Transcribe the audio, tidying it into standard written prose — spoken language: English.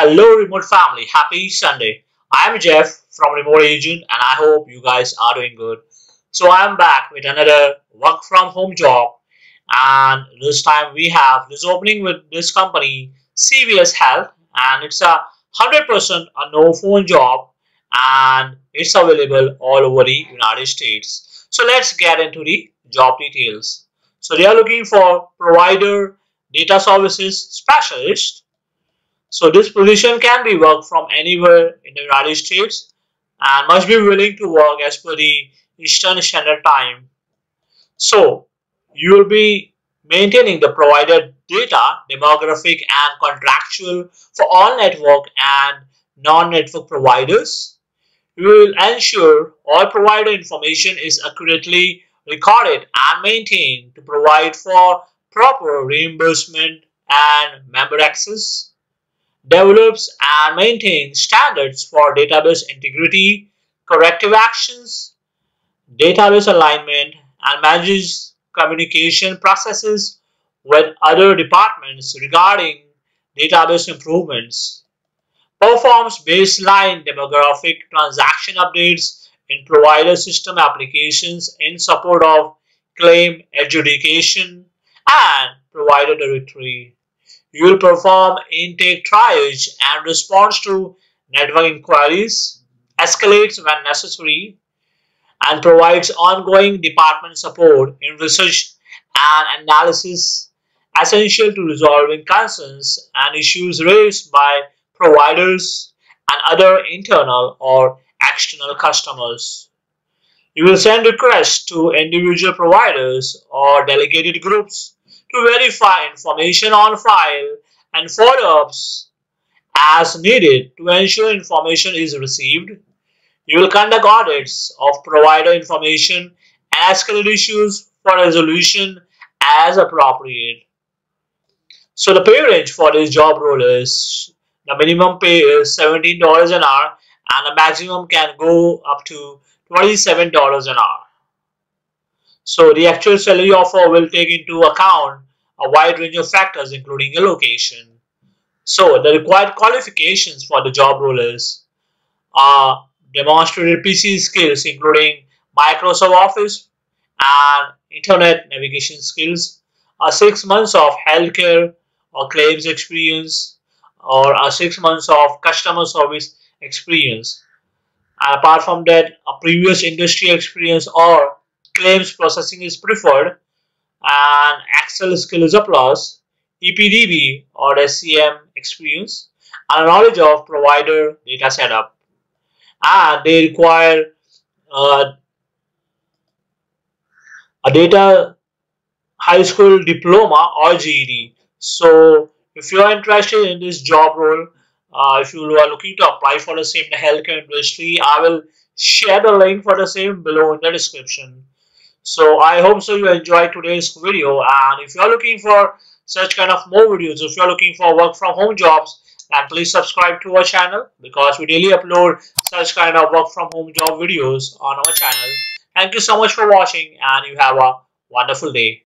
Hello, remote family. Happy Sunday. I'm Jeff from Remote Agent, and I hope you guys are doing good. So, I'm back with another work from home job, and this time we have this opening with this company, CVS Health, and it's a 100% a no phone job, and it's available all over the United States. So, let's get into the job details. So, they are looking for provider data services specialist. So this position can be worked from anywhere in the United States and must be willing to work as per the Eastern Standard Time. So you will be maintaining the provider data, demographic and contractual for all network and non-network providers. You will ensure all provider information is accurately recorded and maintained to provide for proper reimbursement and member access, develops and maintains standards for database integrity, corrective actions, database alignment, and manages communication processes with other departments regarding database improvements, performs baseline demographic transaction updates in provider system applications in support of claim adjudication and provider directory. You will perform intake triage and response to network inquiries, escalates when necessary, and provides ongoing department support in research and analysis essential to resolving concerns and issues raised by providers and other internal or external customers. You will send requests to individual providers or delegated groups to verify information on file and follow-ups as needed to ensure information is received. You will conduct audits of provider information and escalate issues for resolution as appropriate. So the pay range for this job role is the minimum pay is $17 an hour and the maximum can go up to $27 an hour. So the actual salary offer will take into account a wide range of factors including your location. So the required qualifications for the job role is demonstrated PC skills including Microsoft Office and Internet navigation skills, 6 months of healthcare or claims experience, or 6 months of customer service experience. And apart from that, a previous industry experience or claims processing is preferred, and Excel skill is a plus, EPDB or SCM experience, and knowledge of provider data setup. And they require uh, a data high school diploma or GED. So if you are interested in this job role, if you are looking to apply for the same in the healthcare industry, I will share the link for the same below in the description. So I hope so you enjoyed today's video, and if you are looking for such kind of more videos, if you are looking for work from home jobs, then please subscribe to our channel because we daily upload such kind of work from home job videos on our channel. Thank you so much for watching and you have a wonderful day.